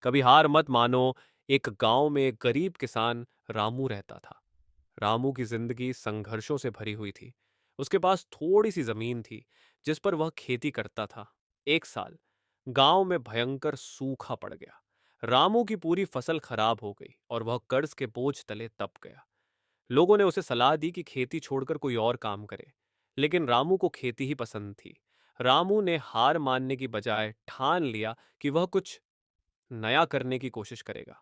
कभी हार मत मानो। एक गांव में एक गरीब किसान रामू रहता था। रामू की जिंदगी संघर्षों से भरी हुई थी। उसके पास थोड़ी सी जमीन थी जिस पर वह खेती करता था। एक साल गांव में भयंकर सूखा पड़ गया। रामू की पूरी फसल खराब हो गई और वह कर्ज के बोझ तले दब गया। लोगों ने उसे सलाह दी कि खेती छोड़कर कोई और काम करे, लेकिन रामू को खेती ही पसंद थी। रामू ने हार मानने की बजाय ठान लिया कि वह कुछ नया करने की कोशिश करेगा।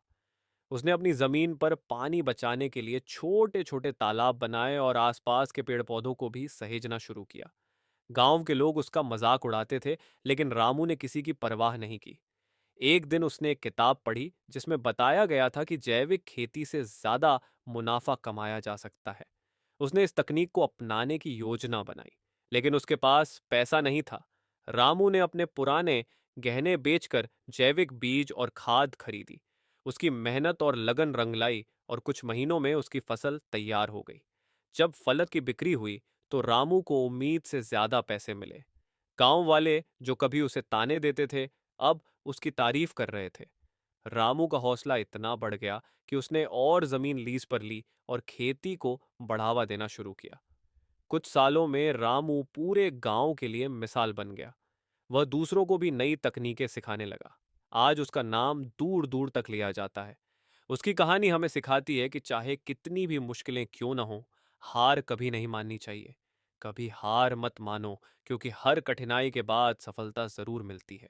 उसने अपनी जमीन पर पानी बचाने के लिए छोटे छोटे तालाब बनाए और आसपास के पेड़ पौधों को भी सहेजना शुरू किया। गांव के लोग उसका मजाक उड़ाते थे, लेकिन रामू ने किसी की परवाह नहीं की। एक दिन उसने एक किताब पढ़ी जिसमें बताया गया था कि जैविक खेती से ज्यादा मुनाफा कमाया जा सकता है। उसने इस तकनीक को अपनाने की योजना बनाई, लेकिन उसके पास पैसा नहीं था। रामू ने अपने पुराने गहने बेचकर जैविक बीज और खाद खरीदी। उसकी मेहनत और लगन रंग लाई और कुछ महीनों में उसकी फसल तैयार हो गई। जब फल की बिक्री हुई तो रामू को उम्मीद से ज्यादा पैसे मिले। गांव वाले जो कभी उसे ताने देते थे, अब उसकी तारीफ कर रहे थे। रामू का हौसला इतना बढ़ गया कि उसने और जमीन लीज पर ली और खेती को बढ़ावा देना शुरू किया। कुछ सालों में रामू पूरे गांव के लिए मिसाल बन गया। वह दूसरों को भी नई तकनीकें सिखाने लगा। आज उसका नाम दूर दूर तक लिया जाता है। उसकी कहानी हमें सिखाती है कि चाहे कितनी भी मुश्किलें क्यों न हो, हार कभी नहीं माननी चाहिए। कभी हार मत मानो, क्योंकि हर कठिनाई के बाद सफलता जरूर मिलती है।